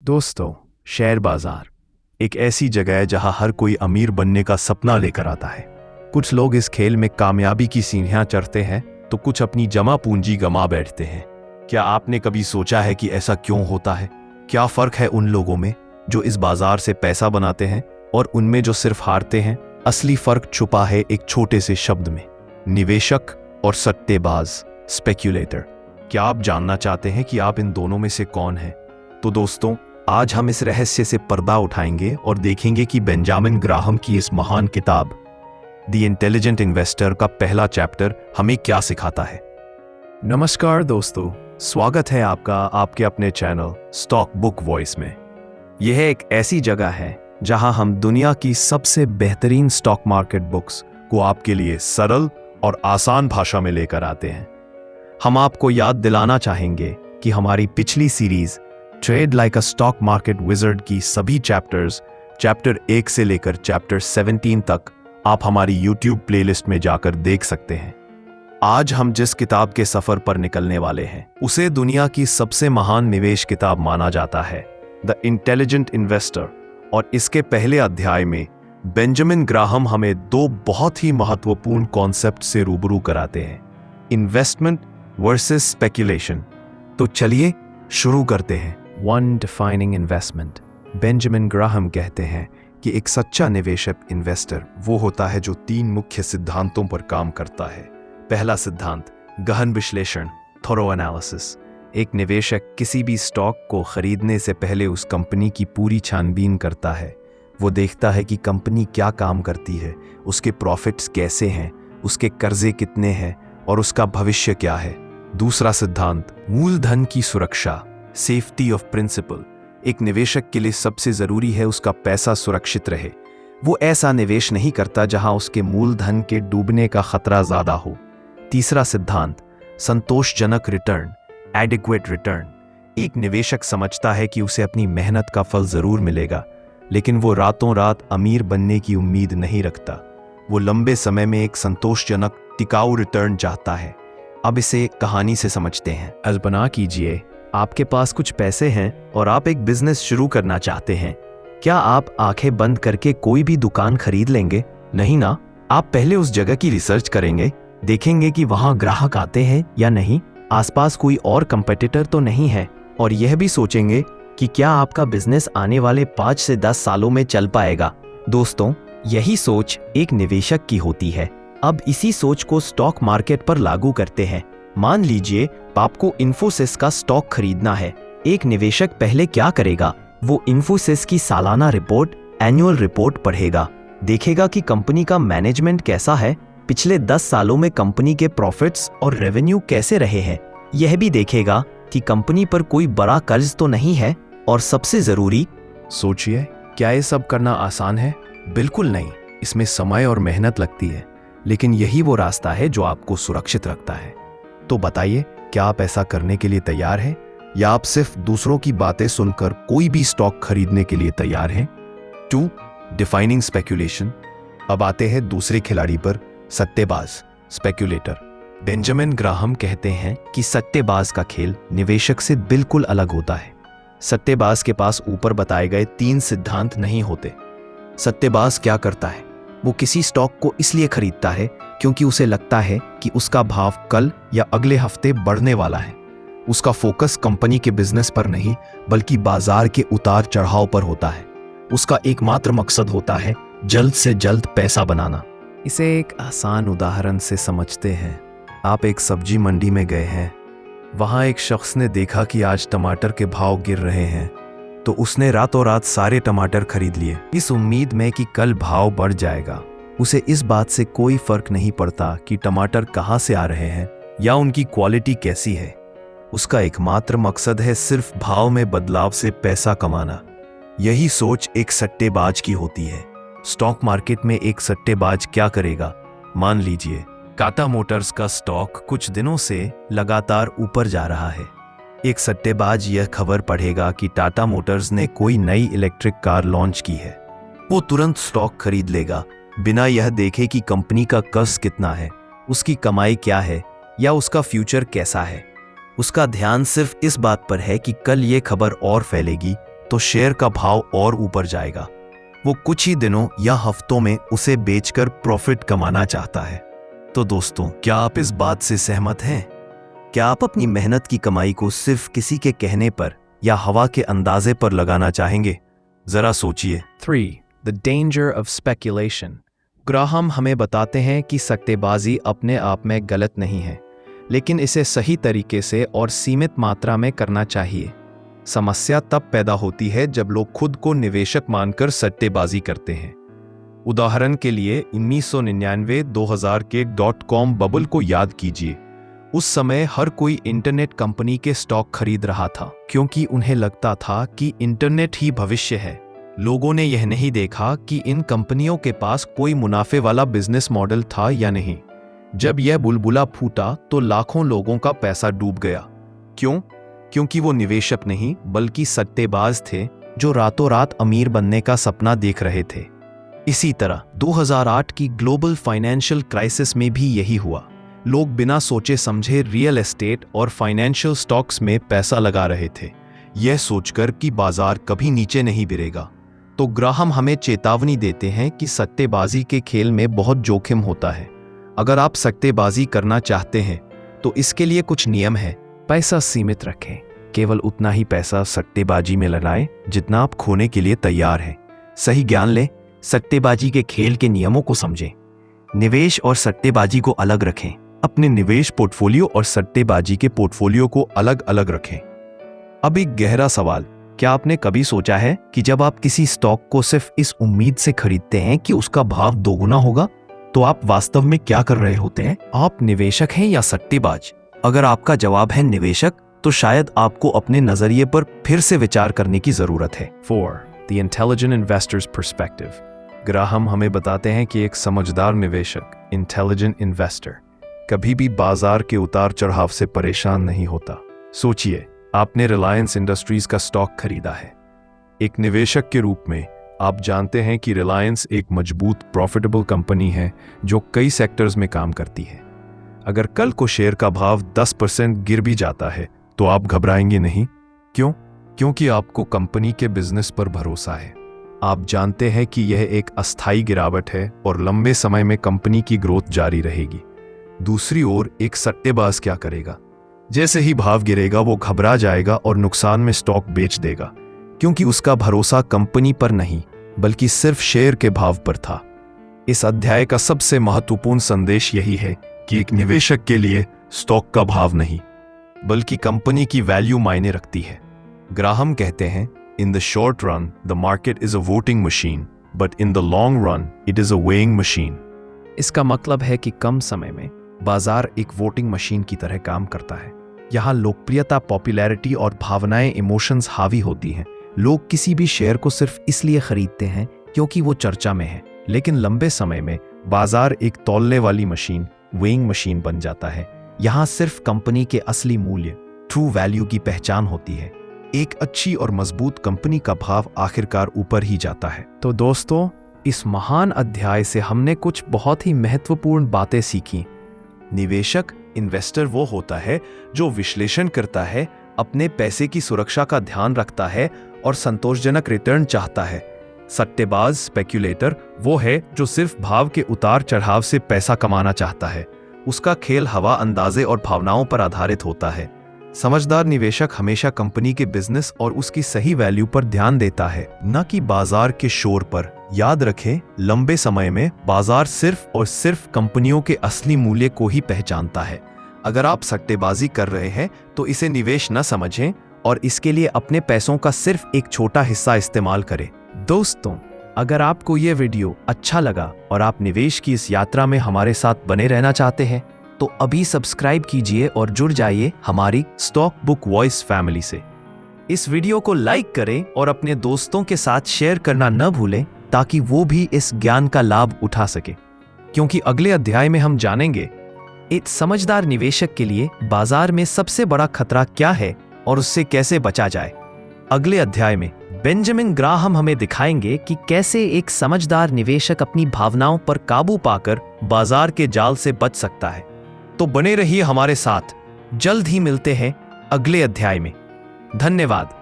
दोस्तों, शेयर बाजार एक ऐसी जगह है जहां हर कोई अमीर बनने का सपना लेकर आता है। कुछ लोग इस खेल में कामयाबी की सीढ़ियां चढ़ते हैं तो कुछ अपनी जमा पूंजी गंवा बैठते हैं। क्या आपने कभी सोचा है कि ऐसा क्यों होता है? क्या फर्क है उन लोगों में जो इस बाजार से पैसा बनाते हैं और उनमें जो सिर्फ हारते हैं? असली फर्क छुपा है एक छोटे से शब्द में, निवेशक और सट्टेबाज, स्पेक्यूलेटर। क्या आप जानना चाहते हैं कि आप इन दोनों में से कौन हैं? तो दोस्तों, आज हम इस रहस्य से पर्दा उठाएंगे और देखेंगे कि बेंजामिन ग्राहम की इस महान किताब द इंटेलिजेंट इन्वेस्टर का पहला चैप्टर हमें क्या सिखाता है। नमस्कार दोस्तों, स्वागत है आपका आपके अपने चैनल स्टॉक बुक वॉइस में। यह एक ऐसी जगह है जहां हम दुनिया की सबसे बेहतरीन स्टॉक मार्केट बुक्स को आपके लिए सरल और आसान भाषा में लेकर आते हैं। हम आपको याद दिलाना चाहेंगे कि हमारी पिछली series trade like a stock market wizard की सभी चैप्टर्स, चैप्टर 1 से लेकर चैप्टर 17 तक आप हमारी यूट्यूब प्लेलिस्ट में जाकर देख सकते हैं। आज हम जिस किताब के सफर पर निकलने वाले हैं उसे दुनिया की सबसे महान निवेश किताब माना जाता है, द इंटेलिजेंट इन्वेस्टर। और इसके पहले अध्याय में बेंजामिन ग्राहम हमें दो बहुत ही महत्वपूर्ण कॉन्सेप्ट से रूबरू कराते हैं, इन्वेस्टमेंट वर्सेस स्पेक्यूलेशन। तो चलिए शुरू करते हैं। One defining investment. Benjamin Graham कहते हैं कि एक सच्चा निवेशक इन्वेस्टर वो होता है जो 3 मुख्य सिद्धांतों पर काम करता है। पहला सिद्धांत, गहन विश्लेषण, थोरो एनालिसिस। एक निवेशक किसी भी स्टॉक को खरीदने से पहले उस कंपनी की पूरी छानबीन करता है। वो देखता है कि कंपनी क्या काम करती है, उसके प्रॉफिट्स कैसे हैं, उसके कर्जे कितने हैं और उसका भविष्य क्या है। दूसरा सिद्धांत, मूलधन की सुरक्षा, सेफ्टी ऑफ प्रिंसिपल। एक निवेशक के लिए सबसे जरूरी है उसका पैसा सुरक्षित रहे। वो ऐसा निवेश नहीं करता जहां उसके मूलधन के डूबने का खतरा ज्यादा हो। तीसरा सिद्धांत, संतोषजनक रिटर्न, एडिक्वेट रिटर्न। एक निवेशक समझता है कि उसे अपनी मेहनत का फल जरूर मिलेगा, लेकिन वो रातों रात अमीर बनने की उम्मीद नहीं रखता। वो लंबे समय में एक संतोषजनक टिकाऊ रिटर्न चाहता है। अब इसे एक कहानी से समझते हैं। कल्पना कीजिए, आपके पास कुछ पैसे हैं और आप एक बिजनेस शुरू करना चाहते हैं। क्या आप आंखें बंद करके कोई भी दुकान खरीद लेंगे? नहीं ना। आप पहले उस जगह की रिसर्च करेंगे, देखेंगे कि वहां ग्राहक आते हैं या नहीं, आसपास कोई और कंपटीटर तो नहीं है, और यह भी सोचेंगे कि क्या आपका बिजनेस आने वाले 5 से 10 सालों में चल पाएगा। दोस्तों, यही सोच एक निवेशक की होती है। अब इसी सोच को स्टॉक मार्केट पर लागू करते हैं। मान लीजिए आपको इन्फोसिस का स्टॉक खरीदना है। एक निवेशक पहले क्या करेगा? वो इन्फोसिस की सालाना रिपोर्ट, एनुअल रिपोर्ट पढ़ेगा, देखेगा कि कंपनी का मैनेजमेंट कैसा है, पिछले 10 सालों में कंपनी के प्रॉफिट्स और रेवेन्यू कैसे रहे हैं। यह भी देखेगा कि कंपनी पर कोई बड़ा कर्ज तो नहीं है। और सबसे जरूरी, सोचिए, क्या ये सब करना आसान है? बिल्कुल नहीं। इसमें समय और मेहनत लगती है, लेकिन यही वो रास्ता है जो आपको सुरक्षित रखता है। तो बताइए, क्या आप ऐसा करने के लिए तैयार हैं, या आप सिर्फ दूसरों की बातें सुनकर कोई भी स्टॉक खरीदने के लिए तैयार हैं? 2. Defining speculation. अब आते हैं दूसरे खिलाड़ी पर, सट्टेबाज, स्पेक्यूलेटर। बेंजामिन ग्राहम कहते हैं कि सट्टेबाज का खेल निवेशक से बिल्कुल अलग होता है। सट्टेबाज के पास ऊपर बताए गए 3 सिद्धांत नहीं होते। सट्टेबाज क्या करता है? वो किसी स्टॉक को इसलिए खरीदता है क्योंकि उसे लगता है कि उसका भाव कल या अगले हफ्ते बढ़ने वाला है। उसका फोकस कंपनी के बिजनेस पर नहीं, बल्कि बाजार के उतार चढ़ाव पर होता है। उसका एकमात्र मकसद होता है जल्द से जल्द पैसा बनाना। इसे एक आसान उदाहरण से समझते हैं। आप एक सब्जी मंडी में गए हैं। वहां एक शख्स ने देखा कि आज टमाटर के भाव गिर रहे हैं, तो उसने रातों रात सारे टमाटर खरीद लिए, इस उम्मीद में कि कल भाव बढ़ जाएगा। उसे इस बात से कोई फर्क नहीं पड़ता कि टमाटर कहां से आ रहे हैं या उनकी क्वालिटी कैसी है। उसका एकमात्र मकसद है सिर्फ भाव में बदलाव से पैसा कमाना। यही सोच एक सट्टेबाज की होती है। स्टॉक मार्केट में एक सट्टेबाज क्या करेगा? मान लीजिए टाटा मोटर्स का स्टॉक कुछ दिनों से लगातार ऊपर जा रहा है। एक सट्टेबाज यह खबर पढ़ेगा कि टाटा मोटर्स ने कोई नई इलेक्ट्रिक कार लॉन्च की है। वो तुरंत स्टॉक खरीद लेगा, बिना यह देखे कि कंपनी का कर्ज कितना है, उसकी कमाई क्या है या उसका फ्यूचर कैसा है। उसका ध्यान सिर्फ इस बात पर है कि कल ये खबर और फैलेगी तो शेयर का भाव और ऊपर जाएगा। वो कुछ ही दिनों या हफ्तों में उसे बेचकर प्रॉफिट कमाना चाहता है। तो दोस्तों, क्या आप इस बात से सहमत हैं? क्या आप अपनी मेहनत की कमाई को सिर्फ किसी के कहने पर या हवा के अंदाजे पर लगाना चाहेंगे? जरा सोचिए। 3. The danger of speculation. Graham हमें बताते हैं कि सट्टेबाजी अपने आप में गलत नहीं है, लेकिन इसे सही तरीके से और सीमित मात्रा में करना चाहिए। समस्या तब पैदा होती है जब लोग खुद को निवेशक मानकर सट्टेबाजी करते हैं। उदाहरण के लिए 1999-2000 के .com बबल को याद कीजिए। उस समय हर कोई इंटरनेट कंपनी के स्टॉक खरीद रहा था, क्योंकि उन्हें लगता था कि इंटरनेट ही भविष्य है। लोगों ने यह नहीं देखा कि इन कंपनियों के पास कोई मुनाफे वाला बिजनेस मॉडल था या नहीं। जब यह बुलबुला फूटा तो लाखों लोगों का पैसा डूब गया। क्यों? क्योंकि वो निवेशक नहीं बल्कि सट्टेबाज थे जो रातों रात अमीर बनने का सपना देख रहे थे। इसी तरह 2008 की ग्लोबल फाइनेंशियल क्राइसिस में भी यही हुआ। लोग बिना सोचे समझे रियल एस्टेट और फाइनेंशियल स्टॉक्स में पैसा लगा रहे थे, यह सोचकर कि बाजार कभी नीचे नहीं गिरेगा। तो ग्राहम हमें चेतावनी देते हैं कि सट्टेबाजी के खेल में बहुत जोखिम होता है। अगर आप सट्टेबाजी करना चाहते हैं तो इसके लिए कुछ नियम है। पैसा सीमित रखें, केवल उतना ही पैसा सट्टेबाजी में लगाएं जितना आप खोने के लिए तैयार हैं। सही ज्ञान लें, सट्टेबाजी के खेल के नियमों को समझें। निवेश और सट्टेबाजी को अलग रखें। अपने निवेश पोर्टफोलियो और सट्टेबाजी के पोर्टफोलियो को अलग अलग रखें। अब एक गहरा सवाल, क्या आपने कभी सोचा है कि जब आप किसी स्टॉक को सिर्फ इस उम्मीद से खरीदते हैं कि उसका भाव दोगुना होगा, तो आप वास्तव में क्या कर रहे होते हैं? आप निवेशक हैं या सट्टेबाज? अगर आपका जवाब है निवेशक, तो शायद आपको अपने नजरिए पर फिर से विचार करने की जरूरत है। 4. The intelligent investor's perspective. Graham हमें बताते हैं कि एक समझदार निवेशक, इंटेलिजेंट इन्वेस्टर, कभी भी बाजार के उतार चढ़ाव से परेशान नहीं होता। सोचिए, आपने रिलायंस इंडस्ट्रीज का स्टॉक खरीदा है। एक निवेशक के रूप में आप जानते हैं कि रिलायंस एक मजबूत प्रॉफिटेबल कंपनी है जो कई सेक्टर्स में काम करती है। अगर कल को शेयर का भाव 10% गिर भी जाता है तो आप घबराएंगे नहीं। क्यों? क्योंकि आपको कंपनी के बिजनेस पर भरोसा है। आप जानते हैं कि यह एक अस्थायी गिरावट है और लंबे समय में कंपनी की ग्रोथ जारी रहेगी। दूसरी ओर एक सट्टेबाज क्या करेगा? जैसे ही भाव गिरेगा वो घबरा जाएगा और नुकसान में स्टॉक बेच देगा, क्योंकि उसका भरोसा कंपनी पर नहीं बल्कि सिर्फ शेयर के भाव पर था। इस अध्याय का सबसे महत्वपूर्ण संदेश यही है कि एक निवेशक के लिए स्टॉक का भाव नहीं बल्कि कंपनी की वैल्यू मायने रखती है। ग्राहम कहते हैं, in the short run the market is a voting machine, but in the long run it is a weighing machine. इसका मतलब है कि कम समय में बाजार एक वोटिंग मशीन की तरह काम करता है। यहाँ लोकप्रियता, पॉपुलैरिटी और भावनाएं, इमोशंस हावी होती हैं। लोग किसी भी शेयर को सिर्फ इसलिए खरीदते हैं क्योंकि वो चर्चा में है, लेकिन लंबे समय में बाजार एक तौलने वाली मशीन, वेइंग मशीन बन जाता है। यहाँ सिर्फ कंपनी के असली मूल्य, ट्रू वैल्यू की पहचान होती है। एक अच्छी और मजबूत कंपनी का भाव आखिरकार ऊपर ही जाता है। तो दोस्तों, इस महान अध्याय से हमने कुछ बहुत ही महत्वपूर्ण बातें सीखी। निवेशक, इन्वेस्टर वो होता है जो विश्लेषण करता है, अपने पैसे की सुरक्षा का ध्यान रखता है और संतोषजनक रिटर्न चाहता है। सट्टेबाज, स्पेक्युलेटर वो है जो सिर्फ भाव के उतार चढ़ाव से पैसा कमाना चाहता है। उसका खेल हवा, अंदाजे और भावनाओं पर आधारित होता है। समझदार निवेशक हमेशा कंपनी के बिजनेस और उसकी सही वैल्यू पर ध्यान देता है, न कि बाजार के शोर पर। याद रखें, लंबे समय में बाजार सिर्फ और सिर्फ कंपनियों के असली मूल्य को ही पहचानता है। अगर आप सट्टेबाजी कर रहे हैं तो इसे निवेश न समझें और इसके लिए अपने पैसों का सिर्फ एक छोटा हिस्सा इस्तेमाल करें। दोस्तों, अगर आपको यह वीडियो अच्छा लगा और आप निवेश की इस यात्रा में हमारे साथ बने रहना चाहते हैं तो अभी सब्सक्राइब कीजिए और जुड़ जाइए हमारी स्टॉक बुक वॉइस फैमिली से। इस वीडियो को लाइक करें और अपने दोस्तों के साथ शेयर करना न भूलें ताकि वो भी इस ज्ञान का लाभ उठा सके, क्योंकि अगले अध्याय में हम जानेंगे एक समझदार निवेशक के लिए बाजार में सबसे बड़ा खतरा क्या है और उससे कैसे बचा जाए। अगले अध्याय में बेंजामिन ग्राहम हमें दिखाएंगे कि कैसे एक समझदार निवेशक अपनी भावनाओं पर काबू पाकर बाजार के जाल से बच सकता है। तो बने रहिए हमारे साथ, जल्द ही मिलते हैं अगले अध्याय में। धन्यवाद।